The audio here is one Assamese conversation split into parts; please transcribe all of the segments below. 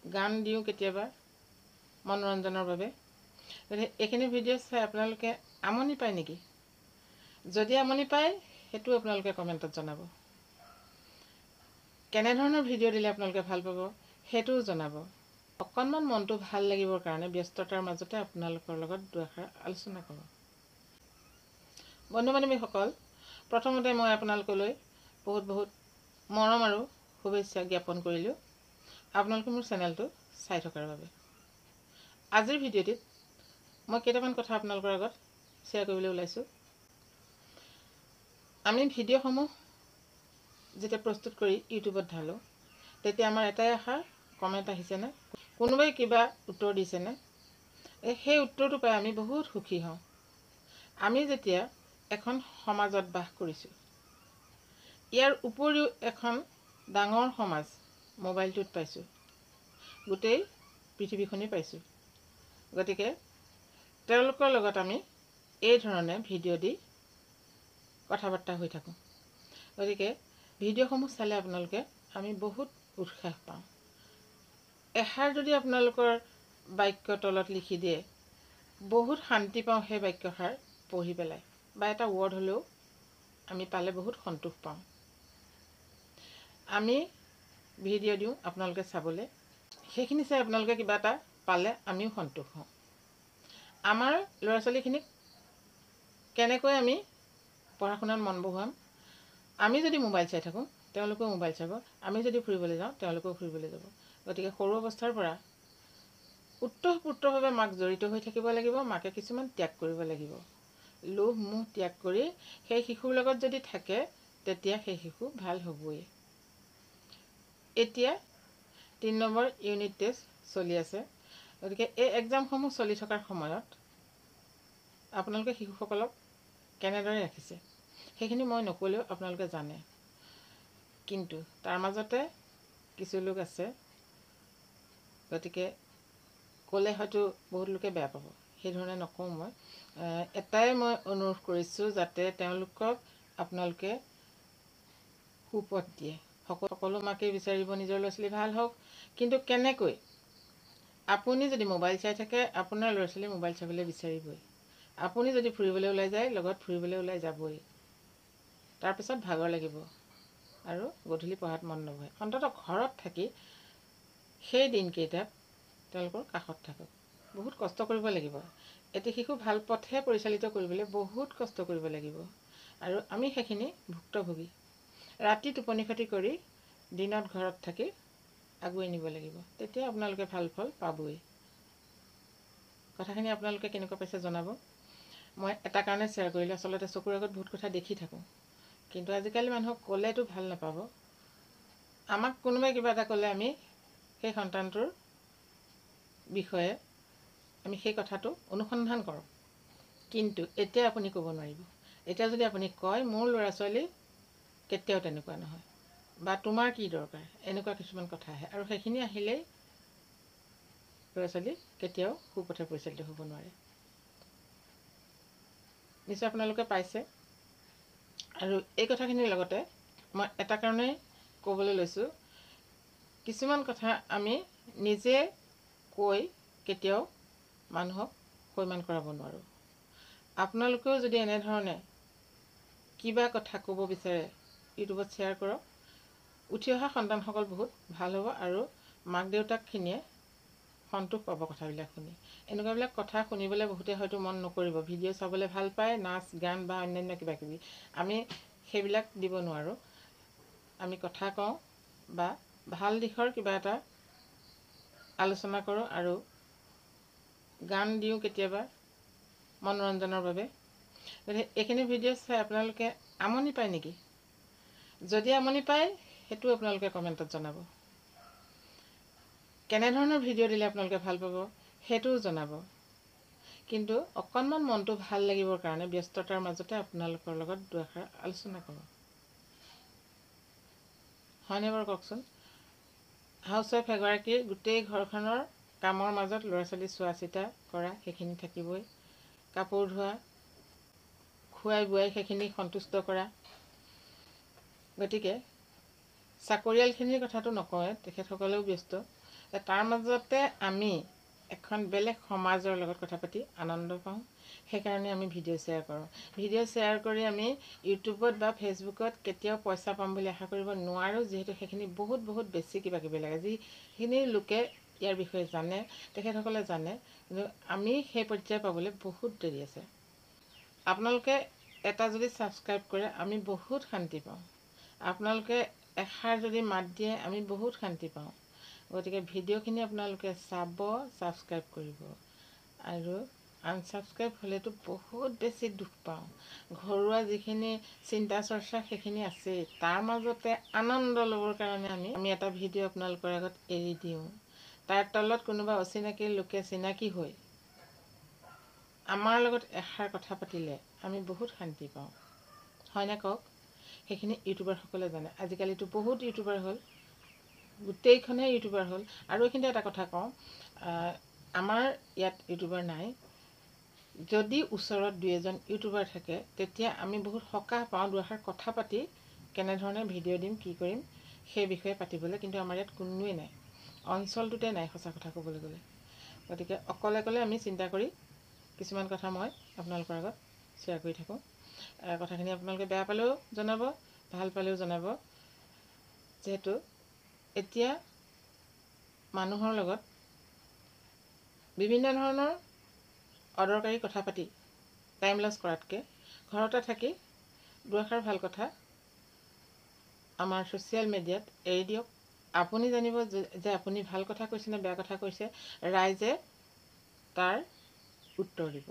গান দিওঁ কেতিয়াবা মনোৰঞ্জনৰ বাবে। এইখিনি ভিডিঅ' চাই আপোনালোকে আমনি পায় নেকি? যদি আমনি পায় সেইটো আপোনালোকে কমেণ্টত জনাব। কেনেধৰণৰ ভিডিঅ' দিলে আপোনালোকে ভাল পাব সেইটোও জনাব। অকণমান মনটো ভাল লাগিবৰ কাৰণে ব্যস্ততাৰ মাজতে আপোনালোকৰ লগত দুআষাৰ আলোচনা কৰোঁ। বন্ধু বান্ধৱীসকল, প্ৰথমতে মই আপোনালোকলৈ বহুত বহুত মৰম আৰু শুভেচ্ছা জ্ঞাপন কৰিলোঁ আপোনালোকে মোৰ চেনেলটো চাই থকাৰ বাবে। আজিৰ ভিডিঅ'টিত মই কেইটামান কথা আপোনালোকৰ আগত শ্বেয়াৰ কৰিবলৈ ওলাইছোঁ। আমি ভিডিঅ'সমূহ যেতিয়া প্ৰস্তুত কৰি ইউটিউবত ঢালোঁ তেতিয়া আমাৰ এটাই আশা, কমেণ্ট আহিছেনে, কোনোবাই কিবা উত্তৰ দিছেনে। সেই উত্তৰটো পাই আমি বহুত সুখী হওঁ। আমি যেতিয়া এখন সমাজত বাস কৰিছোঁ, ইয়াৰ উপৰিও এখন ডাঙৰ সমাজ মোবাইলটোত পাইছোঁ, গোটেই পৃথিৱীখনেই পাইছোঁ। গতিকে তেওঁলোকৰ লগত আমি এই ধৰণে ভিডিঅ' দি কথা বাৰ্তা হৈ থাকোঁ। গতিকে ভিডিঅ'সমূহ চালে আপোনালোকে আমি বহুত উৎসাহ পাওঁ। এষাৰ যদি আপোনালোকৰ বাক্য তলত লিখি দিয়ে, বহুত শান্তি পাওঁ সেই বাক্যষাৰ পঢ়ি পেলাই, বা এটা ৱৰ্ড হ'লেও আমি পালে বহুত সন্তোষ পাওঁ। আমি ভিডিঅ' দিওঁ আপোনালোকে চাবলৈ, সেইখিনি চাই আপোনালোকে কিবা এটা পালে আমিও সন্তোষ হওঁ। আমাৰ ল'ৰা ছোৱালীখিনিক কেনেকৈ আমি পঢ়া শুনাত মন বহুৱাম? আমি যদি মোবাইল চাই থাকোঁ তেওঁলোকেও মোবাইল চাব, আমি যদি ফুৰিবলৈ যাওঁ তেওঁলোকেও ফুৰিবলৈ যাব। গতিকে সৰু অৱস্থাৰ পৰা ওতঃপ্ৰোতভাৱে মাক জড়িত হৈ থাকিব লাগিব। মাকে কিছুমান ত্যাগ কৰিব লাগিব। লোভ মোহ ত্যাগ কৰি সেই শিশুৰ লগত যদি থাকে তেতিয়া সেই শিশু ভাল হ'বই। এতিয়া 3 নম্বৰ ইউনিট টেষ্ট চলি আছে। গতিকে এই এক্সামসমূহ চলি থকাৰ সময়ত আপোনালোকে শিশুসকলক কেনেদৰে ৰাখিছে সেইখিনি মই নক'লেও আপোনালোকে জানে। কিন্তু তাৰ মাজতে কিছু লোক আছে, গতিকে ক'লে হয়তো বহুত লোকে বেয়া পাব, সেইধৰণে নকওঁ। মই এটাই মই অনুৰোধ কৰিছোঁ, যাতে তেওঁলোকক আপোনালোকে সুপথ দিয়ে। সকলো মাকেই বিচাৰিব নিজৰ ল'ৰা ছোৱালী ভাল হওক, কিন্তু কেনেকৈ? আপুনি যদি মোবাইল চাই থাকে আপোনাৰ ল'ৰা ছোৱালী মোবাইল চাবলৈ বিচাৰিবই। আপুনি যদি ফুৰিবলৈ ওলাই যায় লগত ফুৰিবলৈ ওলাই যাবই। তাৰপিছত ভাগৰ লাগিব আৰু গধূলি পঢ়াত মন নবহে। অন্ততঃ ঘৰত থাকি সেই দিনকেইটাত তেওঁলোকৰ কাষত থাকক। বহুত কষ্ট কৰিব লাগিব। এটি শিশু ভাল পথে পৰিচালিত কৰিবলৈ বহুত কষ্ট কৰিব লাগিব, আৰু আমি সেইখিনি ভুক্তভোগী। ৰাতি টোপনি ক্ষতি কৰি দিনত ঘৰত থাকি আগুৱাই নিব লাগিব, তেতিয়া আপোনালোকে ভাল ফল পাবই। কথাখিনি আপোনালোকে কেনেকুৱা পাইছে জনাব। মই এটা কাৰণে শ্বেয়াৰ কৰিলোঁ, আচলতে চকুৰ আগত বহুত কথা দেখি থাকোঁ, কিন্তু আজিকালি মানুহক ক'লেতো ভাল নাপাব। আমাক কোনোবাই কিবা এটা ক'লে আমি সেই সন্তানটোৰ বিষয়ে আমি সেই কথাটো অনুসন্ধান কৰোঁ, কিন্তু এতিয়া আপুনি ক'ব নোৱাৰিব। এতিয়া যদি আপুনি কয় মোৰ ল'ৰা ছোৱালী কেতিয়াও তেনেকুৱা নহয়, বা তোমাৰ কি দৰকাৰ, এনেকুৱা কিছুমান কথা আহে, আৰু সেইখিনি আহিলেই ল'ৰা ছোৱালী কেতিয়াও সুপথে পৰিচালিত হ'ব নোৱাৰে। নিশ্চয় আপোনালোকে পাইছে। আৰু এই কথাখিনিৰ লগতে মই এটা কাৰণেই ক'বলৈ লৈছোঁ, কিছুমান কথা আমি নিজে কৈ কেতিয়াও মানুহক সৈমান কৰাব নোৱাৰোঁ। আপোনালোকেও যদি এনেধৰণে কিবা কথা ক'ব বিচাৰে ইউটিউবত শ্বেয়াৰ কৰক। উঠি অহা সন্তানসকল বহুত ভাল হ'ব, আৰু মাক দেউতাকখিনিয়ে সন্তোষ পাব কথাবিলাক শুনি। এনেকুৱাবিলাক কথা শুনিবলৈ বহুতে হয়তো মন নকৰিব, ভিডিঅ' চাবলৈ ভাল পায়, নাচ গান বা অন্যান্য কিবা কিবি, আমি সেইবিলাক দিব নোৱাৰোঁ। আমি কথা কওঁ বা ভাল দিশৰ কিবা এটা আলোচনা কৰোঁ, আৰু গান দিওঁ কেতিয়াবা মনোৰঞ্জনৰ বাবে। গতিকে এইখিনি ভিডিঅ' চাই আপোনালোকে আমনি পায় নেকি? যদি আমনি পায় সেইটো আপোনালোকে কমেণ্টত জনাব। কেনেধৰণৰ ভিডিঅ' দিলে আপোনালোকে ভাল পাব সেইটোও জনাব। কিন্তু অকণমান মনটো ভাল লাগিবৰ কাৰণে ব্যস্ততাৰ মাজতে আপোনালোকৰ লগত দুআষাৰ আলোচনা কৰোঁ। হয়নে বাৰু কওকচোন? হাউচৱাইফ এগৰাকী গোটেই ঘৰখনৰ কামৰ মাজত ল'ৰা ছোৱালী চোৱা চিতা কৰা সেইখিনি থাকিবই, কাপোৰ ধোৱা, খুৱাই বোৱাই সেইখিনি সন্তুষ্ট কৰা। গতিকে চাকৰিয়ালখিনিৰ কথাটো নকওঁৱে, তেখেতসকলেও ব্যস্ত। তাৰ মাজতে আমি এখন বেলেগ সমাজৰ লগত কথা পাতি আনন্দ পাওঁ। সেইকাৰণে আমি ভিডিঅ' শ্বেয়াৰ কৰোঁ। ভিডিঅ' শ্বেয়াৰ কৰি আমি ইউটিউবত বা ফেচবুকত কেতিয়াও পইচা পাম বুলি আশা কৰিব নোৱাৰোঁ, যিহেতু সেইখিনি বহুত বহুত বেছি কিবা কিবি লাগে। যিখিনি লোকে ইয়াৰ বিষয়ে জানে, তেখেতসকলে জানে, কিন্তু আমি সেই পৰ্যায় পাবলৈ বহুত দেৰি আছে। আপোনালোকে এটা যদি ছাবস্ক্ৰাইব কৰে আমি বহুত শান্তি পাওঁ। আপোনালোকে এষাৰ যদি মাত দিয়ে আমি বহুত শান্তি পাওঁ। গতিকে ভিডিঅ'খিনি আপোনালোকে চাব, ছাবস্ক্ৰাইব কৰিব। আৰু আনছাবস্ক্ৰাইব হ'লেতো বহুত বেছি দুখ পাওঁ। ঘৰুৱা যিখিনি চিন্তা চৰ্চা সেইখিনি আছেই, তাৰ মাজতে আনন্দ ল'বৰ কাৰণে আমি এটা ভিডিঅ' আপোনালোকৰ আগত এৰি দিওঁ। তাৰ তলত কোনোবা অচিনাকি লোকে চিনাকি হৈ আমাৰ লগত এষাৰ কথা পাতিলে আমি বহুত শান্তি পাওঁ, হয়নে কওক? সেইখিনি ইউটিউবাৰসকলে জানে। আজিকালিতো বহুত ইউটিউবাৰ হ'ল, গোটেইখনেই ইউটিউবাৰ হ'ল। আৰু এইখিনিতে এটা কথা কওঁ, আমাৰ ইয়াত ইউটিউবাৰ নাই। যদি ওচৰত 2-এজন ইউটিউবাৰ থাকে তেতিয়া আমি বহুত সকাহ পাওঁ দুআষাৰ কথা পাতি কেনেধৰণে ভিডিঅ' দিম, কি কৰিম সেই বিষয়ে পাতিবলৈ। কিন্তু আমাৰ ইয়াত কোনোৱেই নাই, অঞ্চলটোতে নাই সঁচা কথা ক'বলৈ গ'লে। গতিকে অকলে অকলে আমি চিন্তা কৰি কিছুমান কথা মই আপোনালোকৰ আগত শ্বেয়াৰ কৰি থাকোঁ। কথাখিনি আপোনালোকে বেয়া পালেও জনাব, ভাল পালেও জনাব। যিহেতু এতিয়া মানুহৰ লগত বিভিন্ন ধৰণৰ অদৰকাৰী কথা পাতি টাইম লছ কৰাতকৈ ঘৰতে থাকি দুআষাৰ ভাল কথা আমাৰ ছ'চিয়েল মিডিয়াত এৰি দিয়ক। আপুনি জানিব যে আপুনি ভাল কথা কৈছে নে বেয়া কথা কৈছে, ৰাইজে তাৰ উত্তৰ দিব।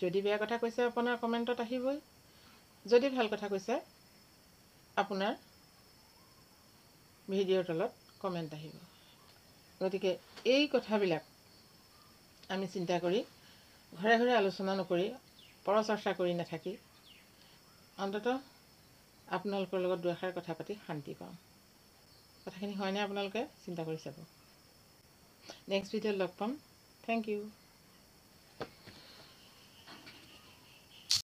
যদি বেয়া কথা কৈছে আপোনাৰ কমেণ্টত আহিবই, যদি ভাল কথা কৈছে আপোনাৰ ভিডিঅ'ৰ তলত কমেণ্ট আহিব। গতিকে এই কথাবিলাক আমি চিন্তা কৰি ঘৰে ঘৰে আলোচনা নকৰি, পৰচৰ্চা কৰি নাথাকি অন্ততঃ আপোনালোকৰ লগত দুআষাৰ কথা পাতি শান্তি পাওঁ। কথাখিনি হয়নে আপোনালোকে চিন্তা কৰি চাব। নেক্সট ভিডিঅ'ত লগ পাম। Thank U.